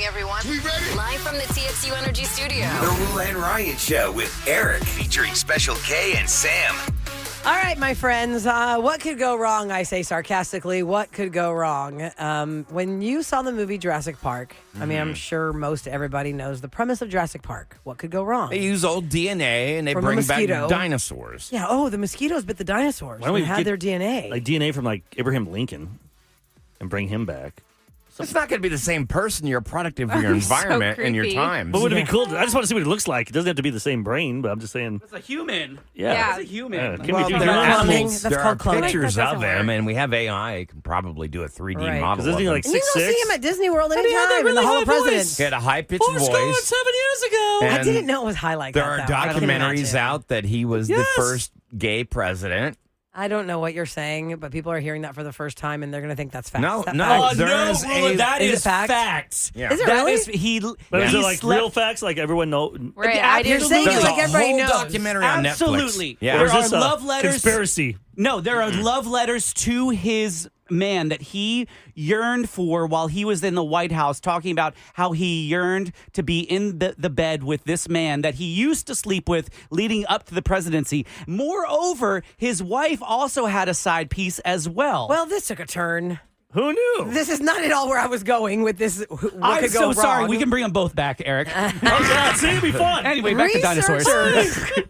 everyone. We ready? Live from the TXU Energy Studio. The Roula Ryan Show with Eric, featuring Special K and Sam. All right, my friends, what could go wrong, I say sarcastically, what could go wrong? When you saw the movie Jurassic Park, I mean, I'm sure most everybody knows the premise of Jurassic Park. What could go wrong? They use old DNA and they From a bring back mosquito. dinosaurs. Yeah, the mosquitoes bit the dinosaurs. Why don't we and had get, their DNA. Like DNA from like Abraham Lincoln and bring him back. It's not going to be the same person. You're a product of your environment and your creepy. times. But would it be cool? I just want to see what it looks like. It doesn't have to be the same brain, but I'm just saying. It's a human. Yeah. It's a human. Can Well, we do they're that? cloning. animals. That's There called are cloning. pictures That of doesn't them, work. and we have AI. It can probably do a 3D Right. model Because isn't of he them. like And you can 6'6"? go see him at Disney World he had anytime that in the really Hall high of Presidents. voice. He had a high-pitched Forrest Gump voice. 7 years ago. I And didn't know it was high like There that. are though. I can documentaries imagine. out that he was the Yes. first gay president. I don't know what you're saying, but people are hearing that for the first time, and they're going to think that's fact. No, Is that no. fact? Oh, There no, is Rula, a- that is it is fact? facts. Yeah. Is it That really? is- he. But is he it like slept- real facts? Like everyone know? Right. Yeah, I You're didn't saying it There's like a everybody whole knows. documentary on Netflix. Absolutely. Yeah. Or is There this are a love letters. conspiracy? No, there are love letters to his man that he yearned for while he was in the White House, talking about how he yearned to be in the bed with this man that he used to sleep with leading up to the presidency. Moreover, his wife also had a side piece as well. Well, this took a turn. Who knew? This is not at all where I was going with this. What I'm could go so wrong. sorry. We can bring them both back, Eric. Oh, God, see, it'd be fun. Anyway, back to dinosaurs.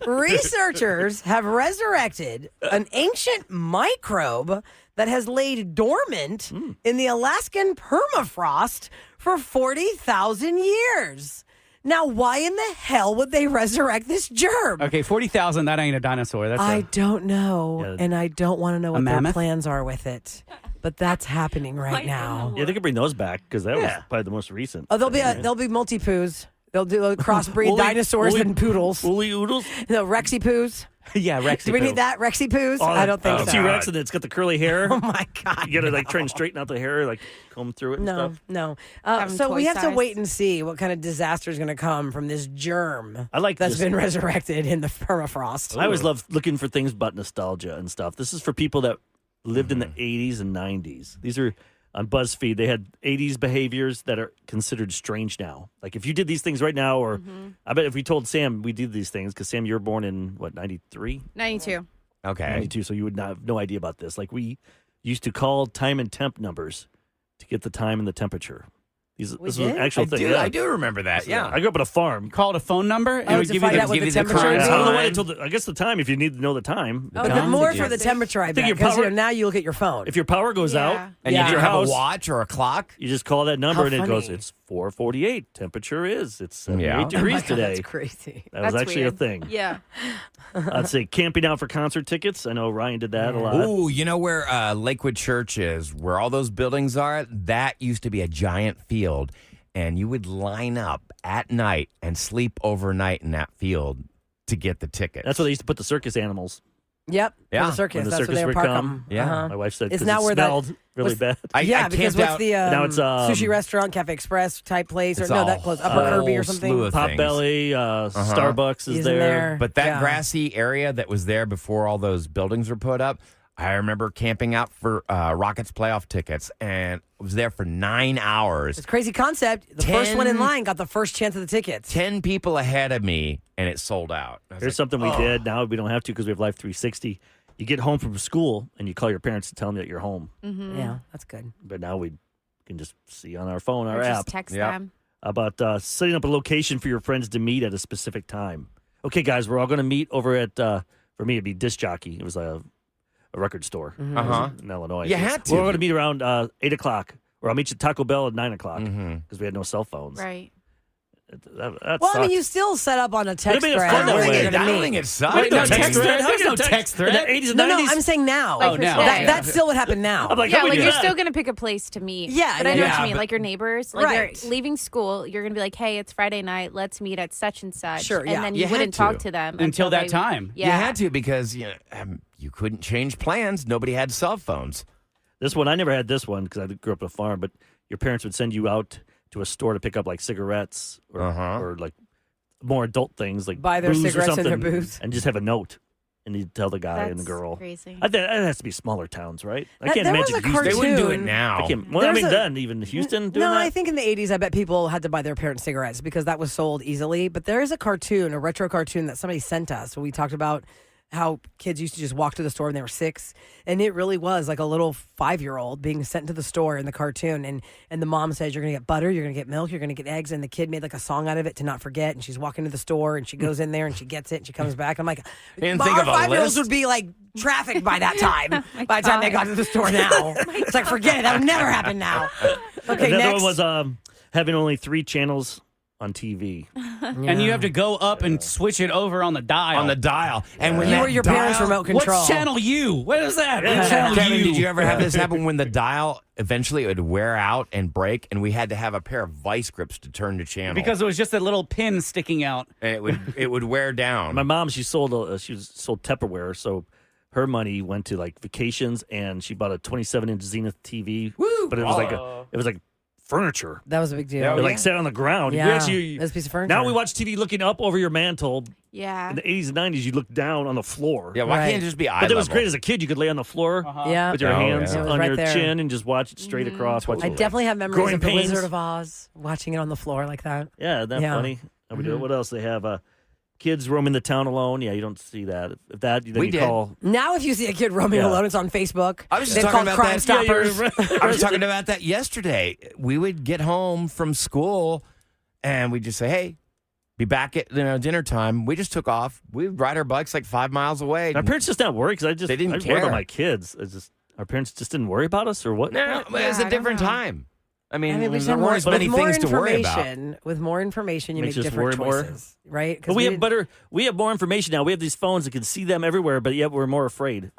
Researchers have resurrected an ancient microbe that has laid dormant in the Alaskan permafrost for 40,000 years. Now, why in the hell would they resurrect this germ? Okay, 40,000, that ain't a dinosaur. That's I don't know, Yeah. and I don't want to know what their mammoth? plans are with it. But that's happening right now. Yeah, they could bring those back because that was probably the most recent. Oh, they'll be multi-poos. They'll do crossbreed Woolly- dinosaurs woolly- and poodles. Woolly oodles? No, Rexy poos. yeah, Rexy. Do we Poo. need that? Rexy poos? I don't think so. T-Rex and it's got the curly hair. Oh my God. You got to like try and straighten out the hair, like comb through it and No, stuff. no. Have 'em So we toy have to sized. wait and see what kind of disaster is going to come from this germ I like that's this. been resurrected in the permafrost. I always love looking for things but nostalgia and stuff. This is for people that lived in the Mm-hmm. 80s and 90s. These are on BuzzFeed. They had 80s behaviors that are considered strange now. Like if you did these things right now, or I bet if we told Sam we did these things, because Sam, you were born in what, 93? 92. Okay. 92, so you would not have no idea about this. Like we used to call time and temp numbers to get the time and the temperature. This was an did? actual thing. Yeah. I do remember that. Yeah. I grew up on a farm. Called a phone number and it would to give you find the out what give the you the temperature current is. I don't know why time. I told I guess the time, if you need to know the time. But Time more to for the get- temperature, I bet. your Because power- now you look at your phone. If your power goes Yeah. out And Yeah. you your don't have house, a watch or a clock? you just call that number How and it goes, funny. it's 4:48. Temperature is. It's 78 Yeah. degrees God, today. that's crazy. That was That's actually weird. a thing. Yeah. I'd say camping out for concert tickets. I know Ryan did that a lot. Ooh, you know where Lakewood Church is, where all those buildings are? That used to be a giant field, and you would line up at night and sleep overnight in that field to get the tickets. That's where they used to put the circus animals. Yep. Yeah. For the circus. When the That's where circus they would park come. them. Yeah. My wife said It's because now it where that smelled really was- bad. Yeah, I because camped what's out- the Now it's, sushi restaurant, Cafe Express type place? Or It's no, a that closed. Upper Kirby or whole something? slew of things. Potbelly, Starbucks is He's in there. there. But that Yeah. grassy area that was there before all those buildings were put up, I remember camping out for Rockets playoff tickets, and I was there for 9 hours. It's a crazy concept. The first one in line got the first chance of the tickets. 10 people ahead of me, and it sold out. I was Here's like, something we did. Now we don't have to because we have Life 360. You get home from school and you call your parents to tell them that you're home. Yeah, that's good. But now we can just see on our phone, our Or app. just text Yep. them. About setting up a location for your friends to meet at a specific time. Okay, guys, we're all going to meet over at, for me, it'd be Disc Jockey. It was a record store Uh-huh. in Illinois. You had to. We're going to meet around 8 o'clock, or I'll meet you at Taco Bell at 9 o'clock because Mhm. we had no cell phones. Right. That Well, I mean, sucks. you still set up on a text made it thread fun that where way. you're I going don't to think meet. it sucked. Wait, no No text thread? How There's can no you text In the thread. 80s and No, 90s? I'm saying now. Like for no. today. That still would happen now. I'm like, Yeah, how do we like do you're that? still going to pick a place to meet. Yeah, But I know yeah, what you mean. but- Like your neighbors. Like Right. they're leaving school. You're going to be like, hey, it's Friday night. Let's meet at such and such. Sure, yeah. And then You you had wouldn't to. talk to them Until that they- time. Yeah. You had to because you couldn't change plans. Nobody had cell phones. This one, I never had this one because I grew up on a farm, but your parents would send you out to a store to pick up like cigarettes or like more adult things like Buy their booze or cigarettes and their something, booze. and just have a note. and you tell the guy and the That's girl. crazy. I think that has to be smaller towns, right? I can't There was imagine a Houston. They wouldn't do it cartoon. now. I can't, well, There's done even Houston doing No, that. I think in the 80s, I bet people had to buy their parents cigarettes because that was sold easily. But there is a cartoon, a retro cartoon that somebody sent us. We talked about how kids used to just walk to the store when they were 6. And it really was like a little 5-year-old being sent to the store in the cartoon. And the mom says, you're going to get butter, you're going to get milk, you're going to get eggs. And the kid made like a song out of it to not forget. And she's walking to the store and she goes in there and she gets it and she comes back. I'm like, Didn't but think our of a 5-year-olds list. would be like trafficked by that time. By the time they got to the store now. It's like, forget it. That would never happen now. Okay, Another next. one was having only 3 channels on TV. And you have to go up and switch it over on the dial. On the dial. And when You that were your parents' dial- remote control. What's channel U? What is that? What's channel Kevin, U? did you ever have this happen when the dial eventually it would wear out and break, and we had to have a pair of vice grips to turn the channel Because it was just a little pin sticking out. and it would wear down. My mom, she sold Tupperware, so her money went to like vacations, and she bought a 27-inch Zenith TV. Woo! But it was like furniture. That was a big deal. Yeah, It like sat on the ground. Yeah, We actually, that's a piece of furniture. now we watch TV looking up over your mantle. Yeah. In the 80s and 90s, you look down on the floor. Yeah, why Right. can't it just be eye But it was level? great as a kid. You could lay on the floor Yeah. with your Oh, hands yeah. It was on right your there. chin and just watch it straight across. Watch I it. definitely have memories Growing of The pains. Wizard of Oz, watching it on the floor like that. Yeah, isn't that Yeah. funny? I would do it. What else? They have kids roaming the town alone. Yeah, you don't see that. If that, then We you did. call. Now, if you see a kid roaming Yeah. alone, it's on Facebook. I was just They've talking called about Crime that. Stoppers. I was talking about that yesterday. We would get home from school and we'd just say, hey, be back at dinner time. We just took off. We'd ride our bikes like 5 miles away. My parents just not worried because They didn't I just worry about care. my kids. It's just our parents just didn't worry about us or what? No, Yeah, it was I a don't different know. time. I mean, we there should weren't as with many more things to worry about. information. With more information, you Makes make us different worry more. choices, right? 'Cause But we have more information now. We have these phones that can see them everywhere, but yet we're more afraid.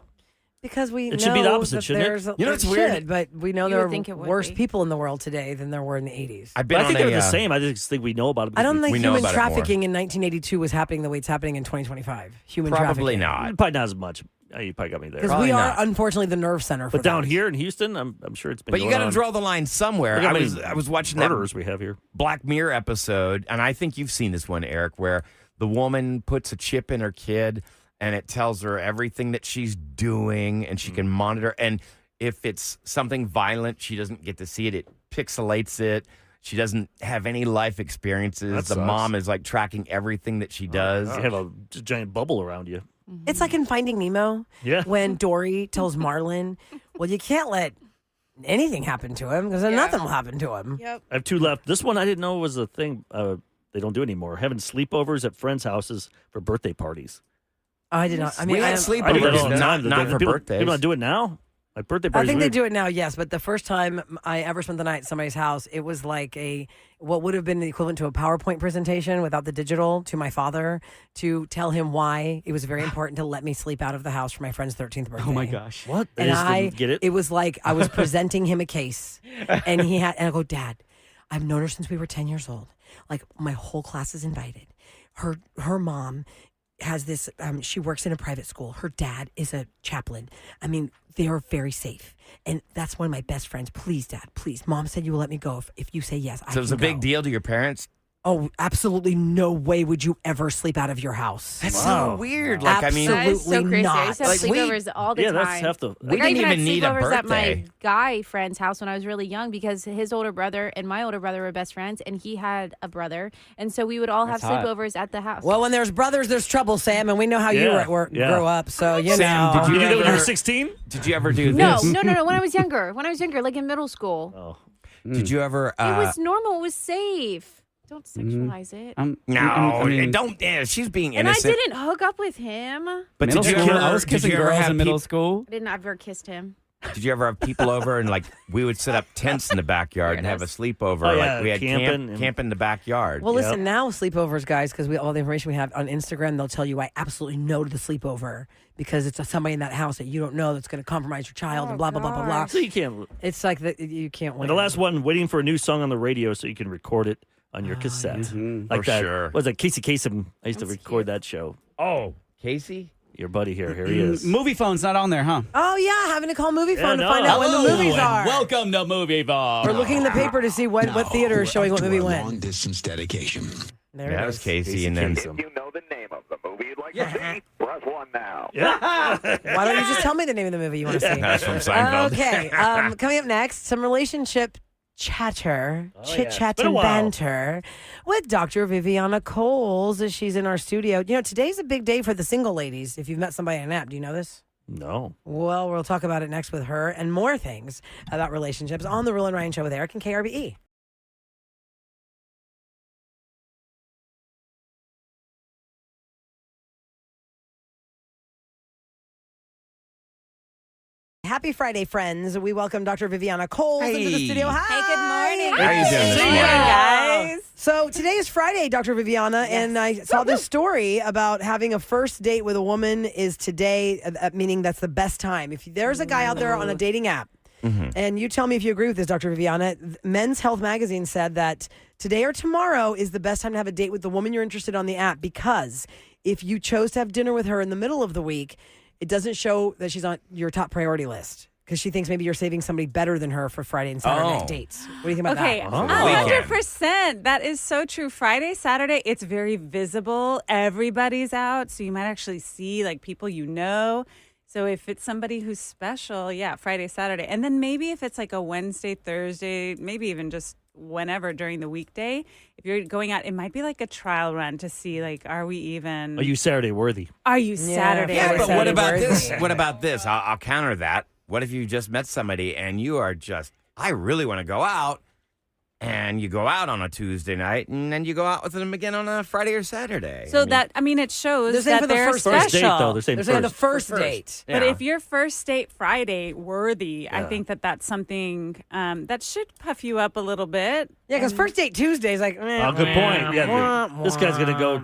because we It should be the know opposite, that shouldn't it? there's You know, it it's weird. should, but we know You there would are think it would worse be. people in the world today than there were in the 80s. I've been But I think on they're a, the same. I just think we know about it. I don't think we know human about it more. trafficking in 1982 was happening the way it's happening in 2025. Human Probably trafficking. not. Probably not as much. You probably got me there. Because Probably we are, not. unfortunately, the nerve center for But down that. here in Houston, I'm sure it's been. But you got got to draw the line somewhere. Look how many I was watching that murderers we have here. Black Mirror episode, and I think you've seen this one, Eric, where the woman puts a chip in her kid and it tells her everything that she's doing and she can monitor. And if it's something violent, she doesn't get to see it. It pixelates it. She doesn't have any life experiences. That The sucks. mom is like tracking everything that she does. You have a giant bubble around you. It's like in Finding Nemo Yeah. when Dory tells Marlin, well, you can't let anything happen to him because then nothing will happen to him. Yep. I have 2 left. This one I didn't know was a thing. They don't do anymore. Having sleepovers at friends' houses for birthday parties. I did not. I mean, We had I I do sleepovers, that all the not, time. not for people, birthdays. People not do it now. Like birthday I parties. think we they were- do it now, yes. But the first time I ever spent the night at somebody's house, it was like what would have been the equivalent to a PowerPoint presentation without the digital to my father to tell him why it was very important to let me sleep out of the house for my friend's 13th birthday. Oh my gosh. What? They And just I didn't get it. was like I was presenting him a case, and I go, Dad, I've known her since we were 10 years old. Like my whole class is invited. Her mom has this. She works in a private school. Her dad is a chaplain. I mean, they are very safe, and that's one of my best friends. Please, Dad, please. Mom said you will let me go if you say yes. So it was a big deal to your parents? Oh, absolutely no way would you ever sleep out of your house. That's Wow. so weird. Like, I mean, That is so Absolutely crazy. I not. used to have Like, we- sleepovers all the yeah, time. that's half the. we Like, I didn't even had even need a sleepovers at my birthday. guy friend's house when I was really young because his older brother and my older brother were best friends, and he had a brother, and so we would all have That's hot. sleepovers at the house. Well, when there's brothers, there's trouble, Sam, and we know how you Yeah, grew up. So you Sam, know. did You did that when you ever- were 16? Did you ever do no, this? no. When I was younger, like in middle school, Oh. Did you ever? it was normal. It was safe. Don't sexualize it. No, I mean, don't. She's being And I innocent. didn't hook up with him. I But middle did you school, ever? I was did kissing you ever girls have in middle peop- school. didn't ever kissed him. Did you ever have people over and like we would set up tents in the backyard and have a sleepover? Oh, like yeah, we had camping camp in the backyard. Well, Yep. listen, now sleepovers, guys, because all the information we have on Instagram, they'll tell you I absolutely no to the sleepover because it's somebody in that house that you don't know that's going to compromise your child and blah, blah, blah, blah, blah. So you can't. It's like you can't win. And the last one, waiting for a new song on the radio so you can record it on your cassette. Like For that. sure. What was that? Casey Kasem. I used to That's record cute. that show. Oh, Casey. Your buddy here. Here he is. Movie phone's not on there, huh? Oh, yeah, having to call Movie Phone Yeah, to find no. out when the Hello, movies and are. welcome to Movie Phone. We're looking in the paper to see what theater is showing what movie when. Long distance dedication. There That it was is. Casey, and then Kasem. You know the name of the movie you'd like Plus one now. Yeah. Why don't you just tell me the name of the movie you want to see? That's from Seinfeld. Okay. Coming up next, some relationship chatter, chit chat been a and while. banter with Dr. Viviana Coles as she's in our studio. You know, today's a big day for the single ladies. If you've met somebody on an app, do you know this? No. Well, we'll talk about it next with her and more things about relationships on the Roula Ryan Show with Eric and KRBE. Happy Friday, friends. We welcome Dr. Viviana Coles into the Hey. studio. Hi. Hey, good morning. How are you doing this morning? guys. So today is Friday, Dr. Viviana, and I saw this story about having a first date with a woman is today, meaning that's the best time. If there's a guy out there on a dating app, and you tell me if you agree with this, Dr. Viviana, Men's Health Magazine said that today or tomorrow is the best time to have a date with the woman you're interested on the app, because if you chose to have dinner with her in the middle of the week, it doesn't show that she's on your top priority list, because she thinks maybe you're saving somebody better than her for Friday and Saturday night dates. What do you think about Okay, that? 100%. That is so true. Friday, Saturday, it's very visible. Everybody's out, so you might actually see like people you know. So if it's somebody who's special, yeah, Friday, Saturday. And then maybe if it's like a Wednesday, Thursday, maybe even just whenever during the weekday, if you're going out, it might be like a trial run to see like, are we even? Are you Saturday worthy? Are you Saturday? Yeah, Or but what Saturday about worthy. this? What about this? I'll counter that. What if you just met somebody and you are just, I really want to go out, and you go out on a Tuesday night, and then you go out with them again on a Friday or Saturday? So it shows They're saying that for the they're first special. First date, though. They're saying They're saying the first. first date. But if you're first date Friday worthy, I Yeah. think that's something that should puff you up a little bit. Yeah, because first date Tuesday is like, Oh, good point. Yeah, this guy's going to go.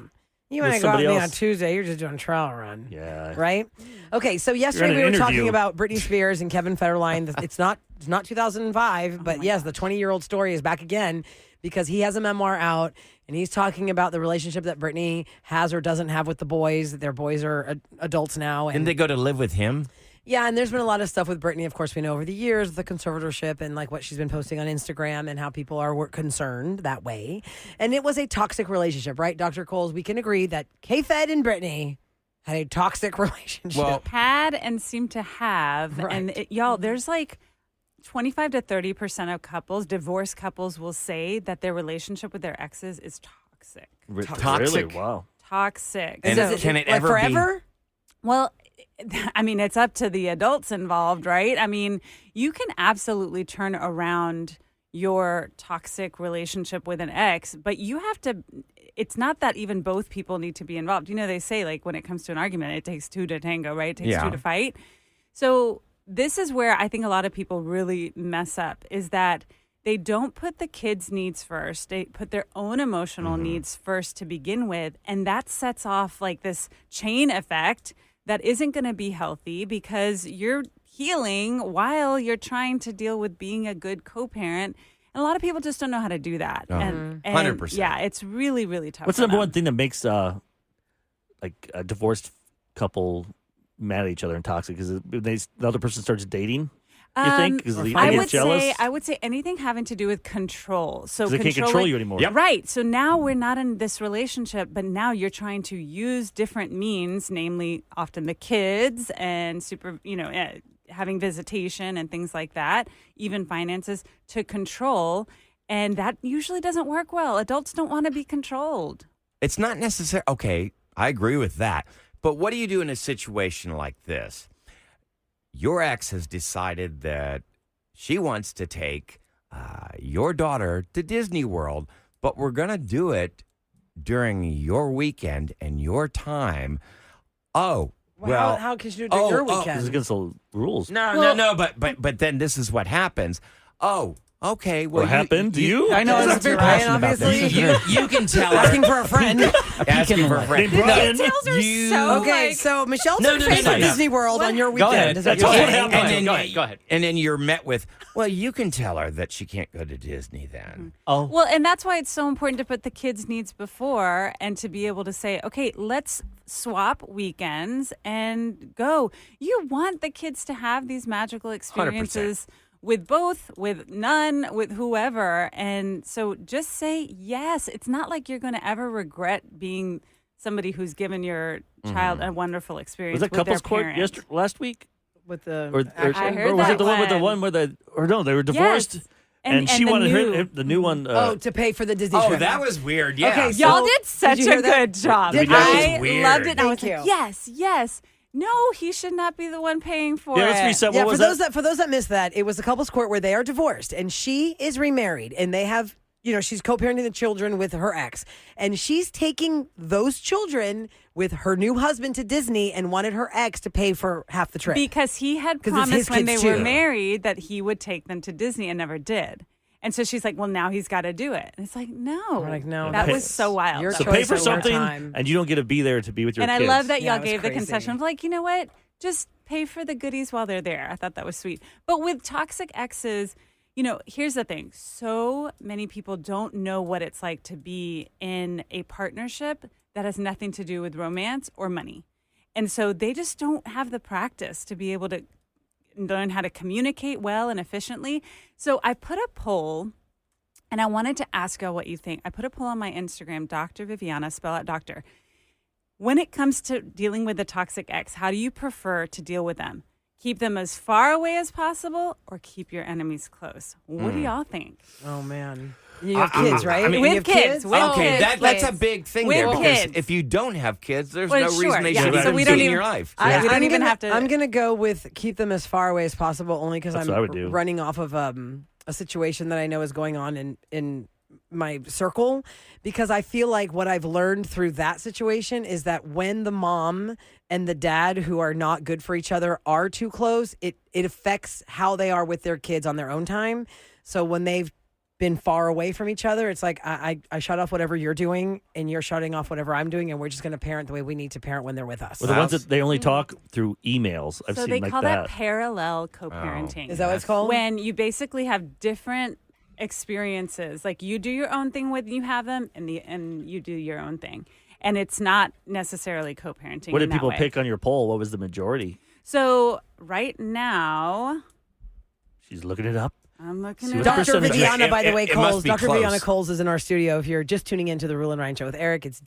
You want to with go out with somebody me on else. Tuesday, you're just doing a trial run. Yeah. Right? Okay, so You're yesterday in we an were talking interview. about Britney Spears and Kevin Federline. It's not 2005, but yes, the 20-year-old story is back again because he has a memoir out and he's talking about the relationship that Britney has or doesn't have with the boys. Their boys are adults now. Didn't And they go to live with him? yeah, and there's been a lot of stuff with Britney, of course, we know over the years, with the conservatorship and like what she's been posting on Instagram and how people are concerned that way. And it was a toxic relationship, right? Dr. Coles, we can agree that K-Fed and Britney had a toxic relationship. Well, Had and seem to have. Right. And y'all, there's like 25 to 30% of couples, divorced couples, will say that their relationship with their exes is toxic. Toxic? Really? Wow. Toxic. And So- can it like ever forever? Well, I mean, it's up to the adults involved, right? I mean, you can absolutely turn around your toxic relationship with an ex, but you have to, it's not that even both people need to be involved. You know, they say, like, when it comes to an argument, it takes two to tango, right? It takes Yeah. two to fight. So this is where I think a lot of people really mess up, is that they don't put the kids' needs first. They put their own emotional needs first to begin with. And that sets off like this chain effect that isn't going to be healthy, because you're healing while you're trying to deal with being a good co-parent. And a lot of people just don't know how to do that. And 100%. Yeah, it's really, really tough. What's for the number them. one thing that makes like a divorced couple mad at each other and toxic? Is it when the other person starts dating? You think? Because they I get would jealous. say anything having to do with control. So 'Cause they can't control you anymore. Yep. Right. So now we're not in this relationship, but now you're trying to use different means, namely often the kids and having visitation and things like that, even finances, to control. And that usually doesn't work well. Adults don't want to be controlled. It's not necessary. Okay, I agree with that. But what do you do in a situation like this? Your ex has decided that she wants to take your daughter to Disney World, but we're going to do it during your weekend and your time. Oh, well. how can you do it during your It's weekend? against the rules. No. But then this is what happens. Oh, okay. Well, What happened to you? I know. I was That's very Ryan, passionate about obviously. this. You can tell Asking her. for a friend. Asking for a friend. Hey, Brian. Details are You- so Okay, like, so Michelle No, took no, Faith no, to no. Disney World on your Go weekend. ahead. Is that That's what what you're happened. saying? Go ahead. And then you're met with, well, you can tell her that she can't go to Disney then. Oh, Well, and that's why it's so important to put the kids' needs before and to be able to say, okay, let's swap weekends and go. You want the kids to have these magical experiences with both, with none, with whoever. And so just say yes. It's not like you're going to ever regret being somebody who's given your child a wonderful experience. Was that with their couples court parent. last week? With the I heard or was that it the one with the one. where they were divorced? Yes. And she the wanted new- the new one. to pay for the Disney Oh, trip. that was weird. Yeah. Okay, so- Y'all did such you a hear that? good job. Did I you? Weird. loved it. And I was Thank like, you. yes. No, he should not be the one paying for yeah, let's it. reset. Yeah, What was for those that missed that, it was a couples court where they are divorced and she is remarried and they have, she's co-parenting the children with her ex and she's taking those children with her new husband to Disney and wanted her ex to pay for half the trip. Because he had 'Cause it's his promised when they kids, were too. married that he would take them to Disney and never did. And so she's like, well, now he's got to do it. And it's like, no. We're like, no, That pay- was so wild. Your So choice pay for at one something, time. and you don't get to be there to be with your And kids. I love that Yeah, y'all it was gave the crazy. concession of like, you know what? Just pay for the goodies while they're there. I thought that was sweet. But with toxic exes, here's the thing. So many people don't know what it's like to be in a partnership that has nothing to do with romance or money. And so they just don't have the practice to be able to learn how to communicate well and efficiently. So I put a poll, and I wanted to ask y'all what you think. I put a poll on my Instagram, Dr. Viviana, spell out doctor. When it comes to dealing with a toxic ex, how do you prefer to deal with them? Keep them as far away as possible or keep your enemies close? What do y'all think? Oh, man. You have kids, right? I mean- You With have kids. With Okay, kids, that's a please. big thing With there because kids. if you don't have kids, there's Well, no sure, reason they yeah. should So even we be don't in even- your life. we don't I'm even gonna, have to. I'm going to go with keep them as far away as possible only because That's I'm what I would do. running off of a situation that I know is going on in my circle because I feel like what I've learned through that situation is that when the mom and the dad who are not good for each other are too close, it affects how they are with their kids on their own time. So when they've been far away from each other, it's like I shut off whatever you're doing and you're shutting off whatever I'm doing, and we're just going to parent the way we need to parent when they're with us. Well, the ones that they only talk through emails. I've so seen they like call that. that parallel co-parenting. Is that what it's called? When you basically have different experiences, like you do your own thing when you have them, and you do your own thing, and it's not necessarily co-parenting. What did in that people way. pick on your poll? What was the majority? So right now, She's looking it up. I'm looking See at what Dr. percentage- Viviana, by the It- way, it must Coles. be Dr. close. Viviana Coles is in our studio. If you're just tuning into the Roula Ryan Show with Eric, it's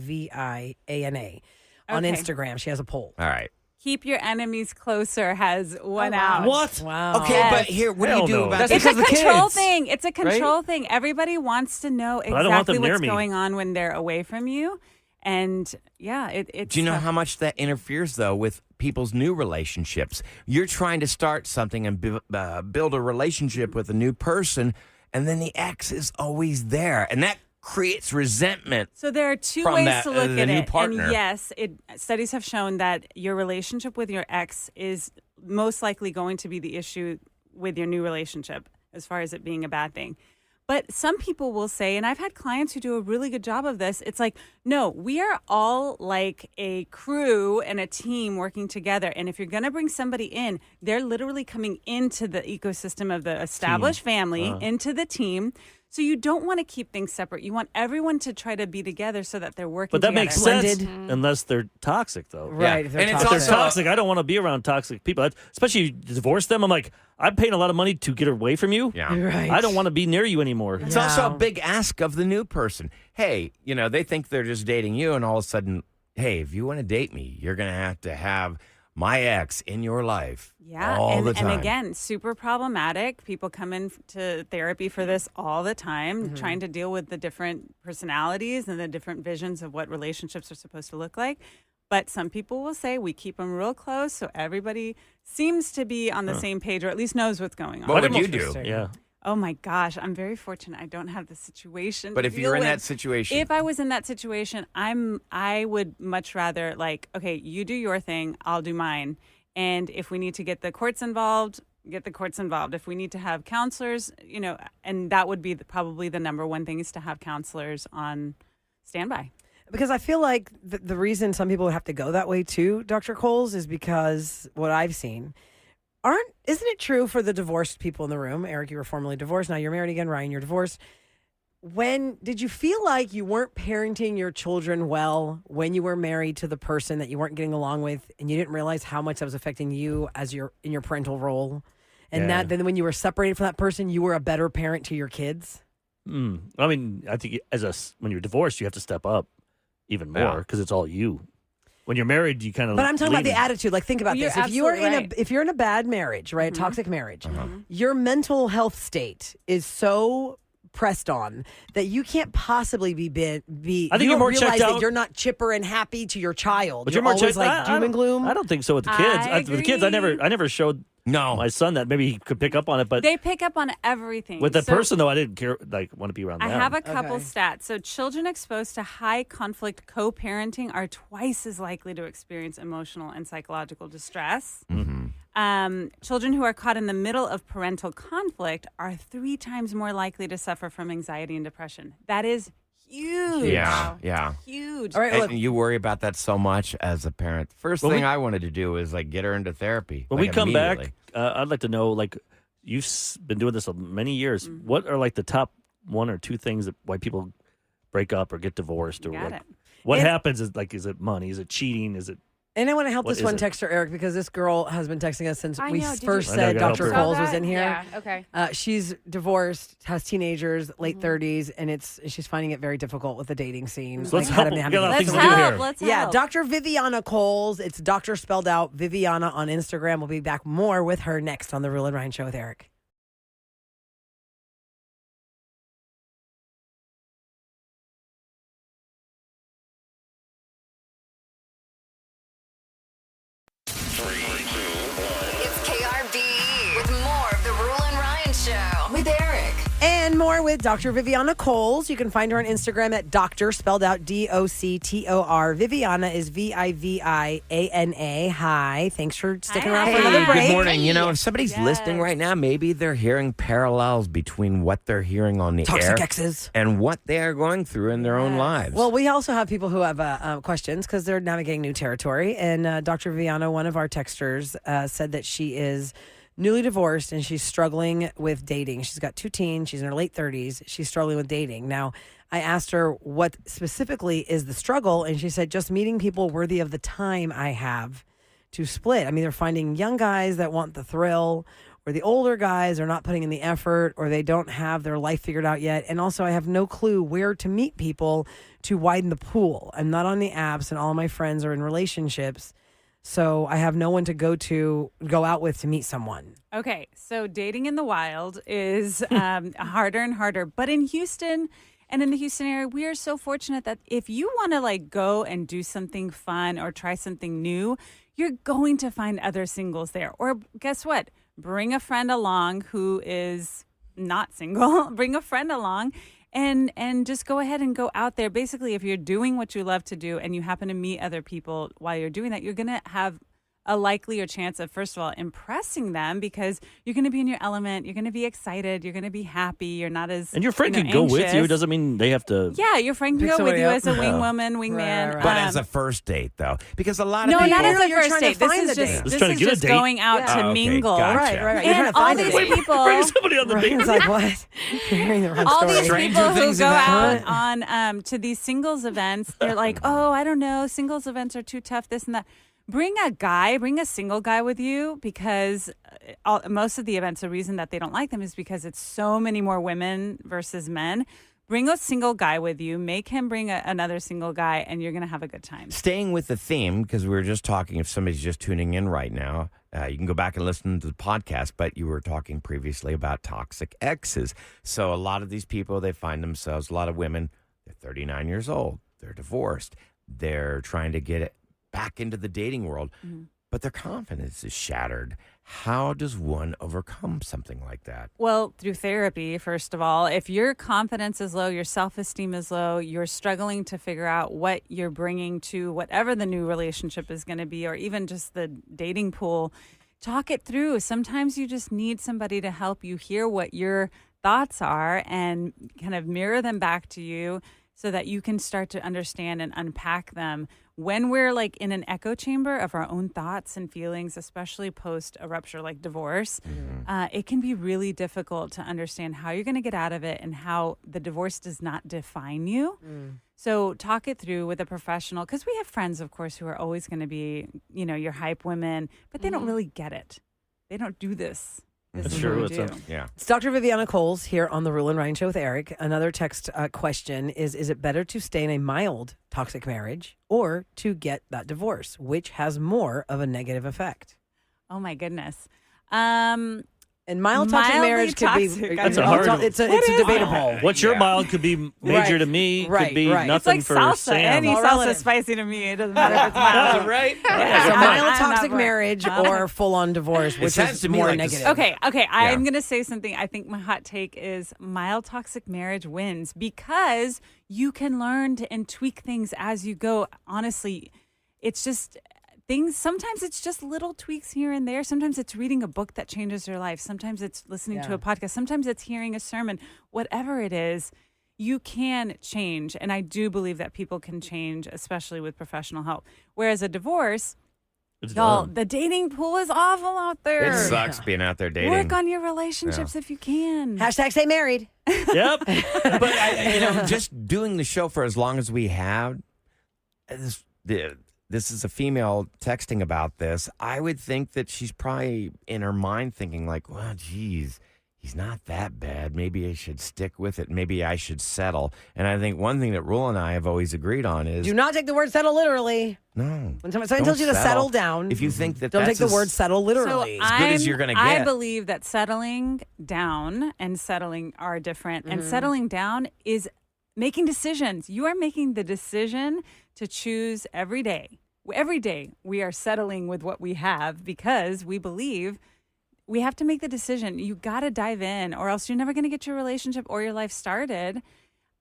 DOCTORVIVIANA. On Okay. Instagram, she has a poll. All right. Keep Your Enemies Closer has won Oh, wow. out. What? Wow. Okay, Yes. but here, what do Hell you do no. about That's this? It's a because of the control kids, thing. It's a control thing. Everybody wants to know I don't want them exactly near what's me. going on when they're away from you. And yeah, it's. Do you know tough. how much that interferes, though, with people's new relationships? You're trying to start something and build a relationship with a new person, and then the ex is always there, and that creates resentment. So there are two from ways that, to look the at new it. partner. And yes, studies have shown that your relationship with your ex is most likely going to be the issue with your new relationship as far as it being a bad thing. But some people will say, and I've had clients who do a really good job of this, it's like, no, we are all like a crew and a team working together. And if you're going to bring somebody in, they're literally coming into the ecosystem of the established family, into the team. So you don't want to keep things separate. You want everyone to try to be together so that they're working But that together. makes sense Blended. unless they're toxic, though. Right. Yeah. If they're And it's If toxic. they're also- toxic, I don't want to be around toxic people. Especially you divorce them. I'm like, I'm paying a lot of money to get away from you. Yeah. Right. I don't want to be near you anymore. It's also Yeah. a big ask of the new person. Hey, they think they're just dating you, and all of a sudden, hey, if you want to date me, you're going to have my ex in your life Yeah, all and, the time. and again, super problematic. People come in to therapy for this all the time, trying to deal with the different personalities and the different visions of what relationships are supposed to look like. But some people will say we keep them real close, so everybody seems to be on the same page, or at least knows what's going on. What would you do? Interesting. Yeah. Oh my gosh, I'm very fortunate. I don't have the situation. But to if you're deal in that with. situation, If I was in that situation, I would much rather like, okay, you do your thing, I'll do mine. And if we need to get the courts involved, get the courts involved. If we need to have counselors, and that would be probably the number one thing is to have counselors on standby. Because I feel like the reason some people have to go that way too, Dr. Coles, is because what I've seen. Isn't it true for the divorced people in the room? Eric, you were formerly divorced. Now you're married again. Ryan, you're divorced. When did you feel like you weren't parenting your children well when you were married to the person that you weren't getting along with, and you didn't realize how much that was affecting you as in your parental role, and Yeah. that then when you were separated from that person, you were a better parent to your kids? I mean, I think when you're divorced, you have to step up even more because it's all you. When you're married, you kind of. But I'm talking about the attitude. Like, think about You're this: if you are absolutely if you're in a bad marriage, right, toxic marriage, your mental health state is so pressed on that you can't possibly be. I think you you're don't more realize checked that out. you're not chipper and happy to your child. But you're more always checked- like doom and gloom. I don't think so with the kids. I With the kids, I agree. never showed my son that. Maybe he could pick up on it, but They pick up on everything. with that So person though, I didn't care. Like, want to be around I them. have a couple Okay. stats. So children exposed to high conflict co-parenting are twice as likely to experience emotional and psychological distress. Children who are caught in the middle of parental conflict are 3 times more likely to suffer from anxiety and depression. That is huge. Yeah. Huge. All right, well, And you worry about that so much as a parent. First Well, thing we- I wanted to do is like get her into therapy. When like, we come back, immediately. I'd like to know, like, you've been doing this many years. What are like the top 1 or 2 things that why people break up or get divorced or Got like, it. what And- happens? Is it money? Is it cheating? Is it? And I want to help What this one is it? texter, Eric, because this girl has been texting us since I we know. Did first you- I know, I said gotta Dr. help her. Coles Saw was that? in here. Yeah, okay. She's divorced, has teenagers, late 30s, and she's finding it very difficult with the dating scene. So let's how help to her. navigate We got a lot of it. Let's things to do help. here. Let's Yeah, help. Dr. Viviana Coles. It's Dr. spelled out Viviana on Instagram. We'll be back more with her next on the Roula Ryan Show with Eric. It's KRBE with more of the Roula Ryan Show with Eric. And more with Dr. Viviana Coles. You can find her on Instagram at Dr. spelled out DOCTOR. Viviana is VIVIANA. Hi. Thanks for sticking around for Hi. another Hey, break. Good morning. You know, if somebody's Yes. listening right now, maybe they're hearing parallels between what they're hearing on the Toxic air exes. and what they are going through in their own lives. Well, we also have people who have questions because they're navigating new territory. And Dr. Viviana, one of our texters, said that she is newly divorced and she's struggling with dating. She's got 2 teens. She's in her late 30s. She's struggling with dating. Now, I asked her what specifically is the struggle, and she said just meeting people worthy of the time I have to split. I mean, they're finding young guys that want the thrill, or the older guys are not putting in the effort, or they don't have their life figured out yet. And also, I have no clue where to meet people to widen the pool. I'm not on the apps, and all of my friends are in relationships. So I have no one to go out with to meet someone. Okay, so dating in the wild is harder and harder. But in Houston and in the Houston area, we are so fortunate that if you want to like go and do something fun or try something new, you're going to find other singles there. Or guess what? Bring a friend along who is not single. Bring a friend along. And just go ahead and go out there. Basically, if you're doing what you love to do and you happen to meet other people while you're doing that, you're going to have a likelier chance of, first of all, impressing them because you're going to be in your element. You're going to be excited. You're going to be happy. You're not as And your friend can know, go with you. anxious. It doesn't mean they have to. Yeah, your friend can Pick go with somebody you up. as a wing Yeah. woman, wingman. Right. but as a first date, though, because a lot of no, people. not as a You're first trying to date. This find is the date. just Just this trying to is get a just date. going out Yeah. to Oh, okay, mingle. gotcha. Right. You're trying And to all find a these date. people. Bring somebody on the date. Ryan's like, what? You're hearing the wrong All story. these Stranger people who things go have out on to these singles events, they're like, oh, I don't know, singles events are too tough, this and that. Bring a single guy with you because most of the events, the reason that they don't like them is because it's so many more women versus men. Bring a single guy with you, make him bring another single guy, and you're going to have a good time. Staying with the theme, because we were just talking, if somebody's just tuning in right now, you can go back and listen to the podcast, but you were talking previously about toxic exes. So a lot of these people, they find themselves, a lot of women, they're 39 years old, they're divorced, they're trying to get it back into the dating world, but their confidence is shattered. How does one overcome something like that? Well, through therapy, first of all. If your confidence is low, your self-esteem is low, you're struggling to figure out what you're bringing to whatever the new relationship is going to be, or even just the dating pool, talk it through. Sometimes you just need somebody to help you hear what your thoughts are and kind of mirror them back to you so that you can start to understand and unpack them. When we're like in an echo chamber of our own thoughts and feelings, especially post a rupture like divorce, it can be really difficult to understand how you're going to get out of it and how the divorce does not define you. So talk it through with a professional, because we have friends, of course, who are always going to be, your hype women, but they don't really get it. They don't do this. This That's is true. what we It's do. Yeah. It's Dr. Viviana Coles here on the Roula Ryan Show with Eric. Another text question is it better to stay in a mild toxic marriage or to get that divorce? Which has more of a negative effect? Oh my goodness. And mild toxic Mildly marriage could toxic. be. That's a hard one. It's debatable. What's your Yeah. mild could be major to me, Right, could be right. It's nothing like for salsa. Sam. Any All salsa relative. is spicy to me. It doesn't matter if it's mild. right? So I'm mild not toxic for it. marriage or full on divorce, which sounds is to me more like this- negative. Okay. I'm going to say something. I think my hot take is mild toxic marriage wins because you can learn and tweak things as you go. Honestly, it's just things. Sometimes it's just little tweaks here and there. Sometimes it's reading a book that changes your life. Sometimes it's listening to a podcast. Sometimes it's hearing a sermon. Whatever it is, you can change. And I do believe that people can change, especially with professional help. Whereas a divorce, It's y'all, done. the dating pool is awful out there. It sucks being out there dating. Work on your relationships if you can. Hashtag stay married. Yep. But just doing the show for as long as we have, this is a female texting about this. I would think that she's probably in her mind thinking like, well, geez, he's not that bad. Maybe I should stick with it. Maybe I should settle. And I think one thing that Rule and I have always agreed on is Do not take the word settle literally. no. When someone Don't tells you to settle down, If you think that don't that's take the word settle So literally. As good as you're gonna I get. believe that settling down and settling are different. And settling down is making decisions. You are making the decision to choose every day. Every day we are settling with what we have because we believe we have to make the decision. You got to dive in or else you're never going to get your relationship or your life started.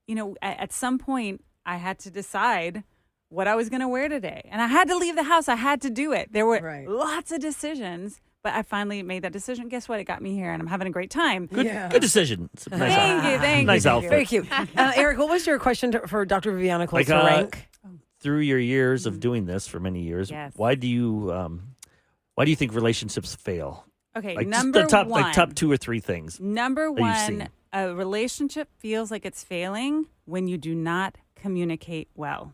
You know, at some point I had to decide what I was going to wear today. And I had to leave the house. I had to do it. There were lots of decisions, but I finally made that decision. Guess what? It got me here and I'm having a great time. Good decision. It's a nice Thank you. Thank Nice you. outfit. Very cute. Eric, what was your question for Dr. Viviana Coles Like, to rank? Through your years of doing this for many years, Yes. why do you think relationships fail? Okay, Like number just the top, one. like top 2 or 3 things. Number you've one, seen. a relationship feels like it's failing when you do not communicate well.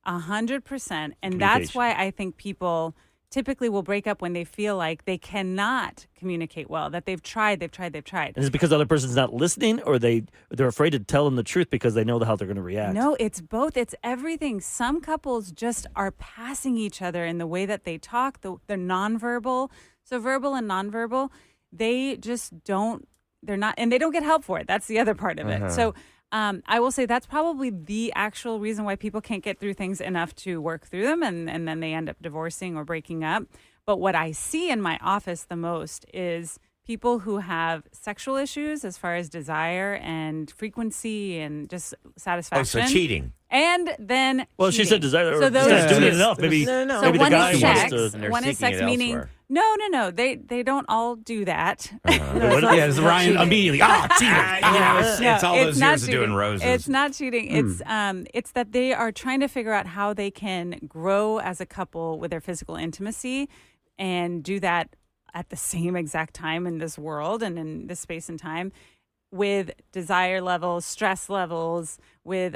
100%. And that's Communication. why I think people typically will break up when they feel like they cannot communicate well, that they've tried. And is it because the other person's not listening, or they're afraid to tell them the truth because they know how they're going to react? No, it's both. It's everything. Some couples just are passing each other in the way that they talk. They're nonverbal. So verbal and nonverbal, they just don't, they're not, and they don't get help for it. That's the other part of it. So I will say that's probably the actual reason why people can't get through things enough to work through them, and then they end up divorcing or breaking up. But what I see in my office the most is people who have sexual issues as far as desire and frequency and just satisfaction. Oh, so cheating. And then Well, she cheating. said desire. So Or those not doing it two- enough. Maybe, No. So maybe the one guy is wants sex. to. And they're One is seeking sex, it meaning elsewhere. no. They don't all do that. Yeah, it's Ryan immediately. Cheating. It's all those not years of doing cheating. roses. It's not cheating. It's that they are trying to figure out how they can grow as a couple with their physical intimacy and do that at the same exact time in this world and in this space and time with desire levels, stress levels, with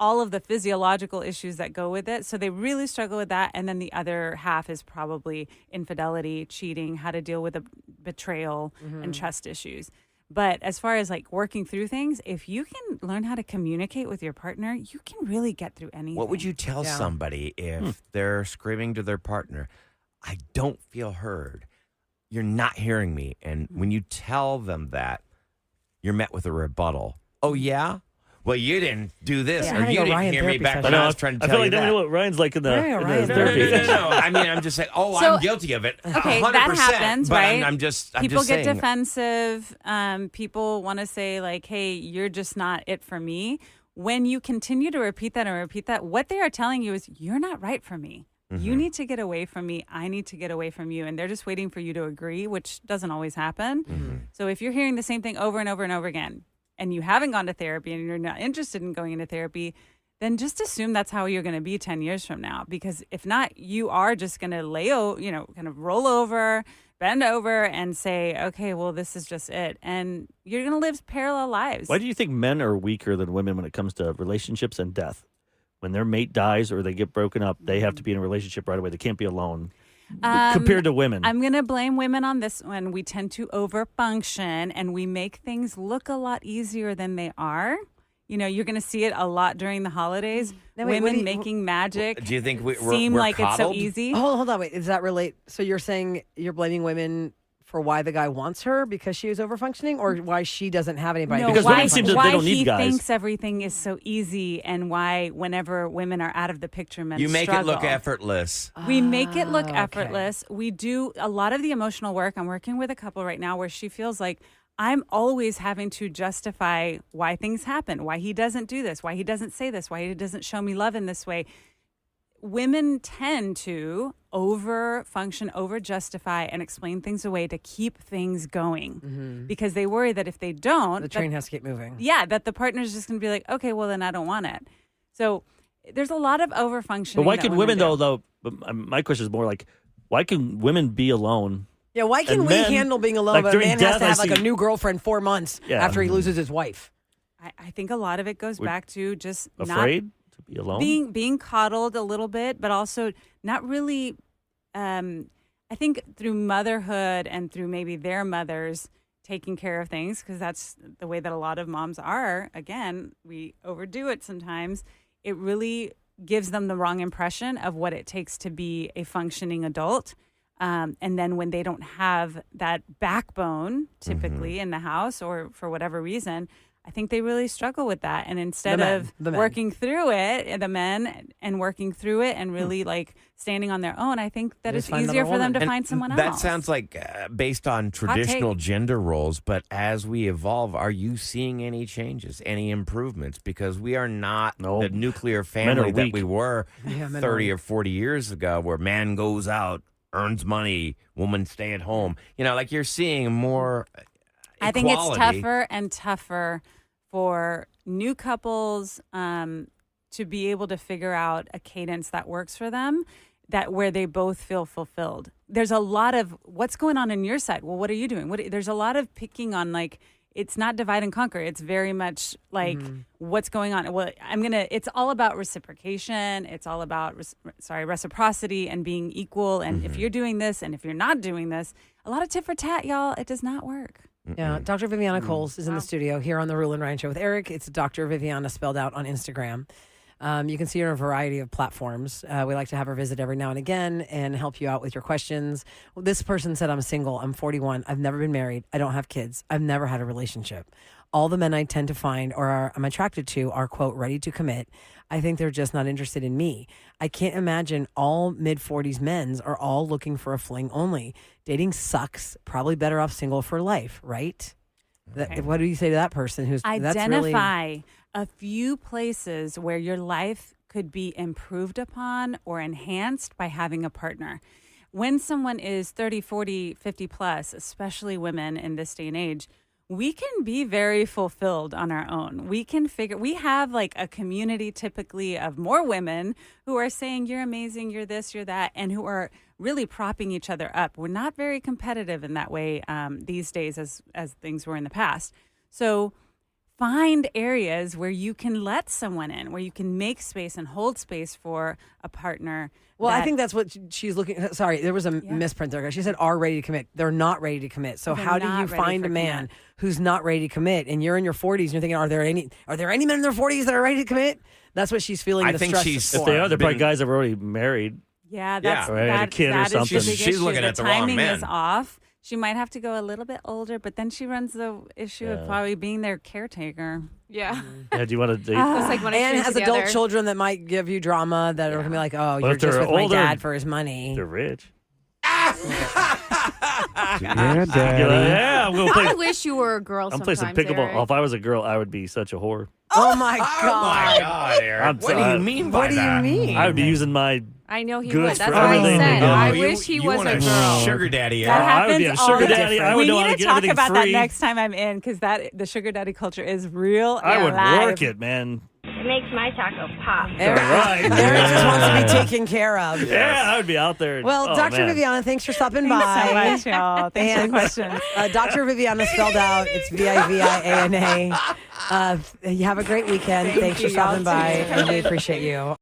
all of the physiological issues that go with it. So they really struggle with that. And then the other half is probably infidelity, cheating, how to deal with a betrayal and trust issues. But as far as like working through things, if you can learn how to communicate with your partner, you can really get through anything. What would you tell Yeah. somebody if they're screaming to their partner, I don't feel heard. You're not hearing me. And when you tell them that, you're met with a rebuttal. Oh, yeah? Well, you didn't do this, Yeah, or I you go didn't Ryan hear me therapy back session. when I was trying to I tell feel you like I that. know what Ryan's like in the, Yeah, in the Ryan's No, therapy. I mean, I'm just saying, So- I'm guilty of it. Okay, 100%, that happens, but right? I'm just People get saying. defensive. People want to say like, "Hey, you're just not it for me." When you continue to repeat that, what they are telling you is, "You're not right for me. You need to get away from me. I need to get away from you." And they're just waiting for you to agree, which doesn't always happen. So if you're hearing the same thing over and over and over again, and you haven't gone to therapy and you're not interested in going into therapy, then just assume that's how you're going to be 10 years from now. Because if not, you are just going to kind of roll over, bend over and say, okay, well, this is just it. And you're going to live parallel lives. Why do you think men are weaker than women when it comes to relationships and death? When their mate dies or they get broken up, they have to be in a relationship right away. They can't be alone. compared to women? I'm going to blame women on this one. We tend to overfunction and we make things look a lot easier than they are. You know, you're going to see it a lot during the holidays. Now, wait, what women do you- making magic Do you think we're seem like it's so coddled? easy. Hold on, wait. Does that relate? So you're saying you're blaming women for why the guy wants her because she is overfunctioning, or why she doesn't have anybody? No, Because why, women seem to- they why don't need he guys. thinks everything is so easy, and why whenever women are out of the picture, men You make struggle. it look effortless. We make it look okay. effortless. We do a lot of the emotional work. I'm working with a couple right now where she feels like I'm always having to justify why things happen, why he doesn't do this, why he doesn't say this, why he doesn't show me love in this way. Women tend to over-function, over-justify, and explain things away to keep things going because they worry that if they don't, The train has to keep moving. yeah, that the partner's just going to be like, okay, well, then I don't want it. So there's a lot of over-functioning. But why that could women, do. though, my question is more like, why can women be alone? Yeah, why can And we men, handle being alone, like, but a during man has death, to I have like a see- new girlfriend 4 months Yeah. after he loses his wife? I think a lot of it goes We're back to just not Afraid to be alone? being coddled a little bit, but also not really. I think through motherhood and through maybe their mothers taking care of things, because that's the way that a lot of moms are. Again, we overdo it sometimes. It really gives them the wrong impression of what it takes to be a functioning adult. And then when they don't have that backbone, typically in the house or for whatever reason, I think they really struggle with that. And instead The men. working through it, the men, and working through it and really like standing on their own, I think that They it's just find easier another for them to And find someone that else. sounds like based on traditional gender roles, but as we evolve, are you seeing any changes, any improvements? Because we are not No. the nuclear Men are family that weak. we were Yeah, men are 30 weak. or 40 years ago, where man goes out, earns money, woman stay at home. You know, like you're seeing more I think it's equality. tougher and tougher for new couples to be able to figure out a cadence that works for them, that where they both feel fulfilled. There's a lot of what's going on in your side. Well, what are you doing? There's a lot of picking on, like, it's not divide and conquer. It's very much like what's going on. Well, it's all about reciprocation. It's all about reciprocity and being equal. And if you're doing this and if you're not doing this, a lot of tit for tat, y'all. It does not work. Yeah, Dr. Viviana Coles is in the studio here on the Roula Ryan Show with Eric. It's Dr. Viviana spelled out on Instagram. You can see her on a variety of platforms. We like to have her visit every now and again and help you out with your questions. Well, this person said, I'm single. I'm 41. I've never been married. I don't have kids. I've never had a relationship. All the men I tend to find or I'm attracted to are, quote, ready to commit. I think they're just not interested in me. I can't imagine all mid-40s men's are all looking for a fling only. Dating sucks. Probably better off single for life, right? What do you say to that person who's that's really... Identify a few places where your life could be improved upon or enhanced by having a partner. When someone is 30, 40, 50 plus, especially women in this day and age, we can be very fulfilled on our own. We have like a community typically of more women who are saying, you're amazing, you're this, you're that, and who are really propping each other up. We're not very competitive in that way these days as things were in the past. So find areas where you can let someone in, where you can make space and hold space for a partner. Well, I think that's what she's looking. Sorry, there was a misprint there. She said are ready to commit. They're not ready to commit. So They're how do not you ready find for a man commit. who's not ready to commit? And you're in your 40s and you're thinking, are there any men in their 40s that are ready to commit? That's what she's feeling. I the think stress she's- If for. they are, they're probably been- guys that are already married. Yeah, that's Or had a kid or that is something. the big She's issue. looking at the wrong timing men. is off. She might have to go a little bit older, but then she runs the issue of probably being their caretaker. Yeah. Yeah, do you want to date? It's like when I and string has together. adult children that might give you drama that are going to be like, oh, Well, you're if they're just with my older, dad for his money. They're rich. Yeah, Daddy. Yeah, I'm gonna play. I wish you were a girl I'm playing sometimes, some pickleball. Eric. If I was a girl, I would be such a whore. Oh my Oh God. my God, Eric. I'm What do sorry. you mean by What do you that? mean? I would be using my. I know he Goods would. That's for what I everything. said. Oh, I you- wish he you was want a girl. Sugar daddy, That Eric. I would be a happens all sugar the daddy. I time. would We know how need to to get talk everything about free. that next time I'm in, because the sugar daddy culture is real. I and would alive. work it, man. It makes my taco pop. Eric, Right. Eric just wants to be taken care of. Yeah, I would be out there. Well, Oh, Dr. man. Viviana, thanks for stopping Thanks by. so much, y'all. Thanks for the And, questions. Dr. Viviana spelled out. It's Viviana. You have a great weekend. Thanks for you, y'all stopping by, too. and we appreciate you.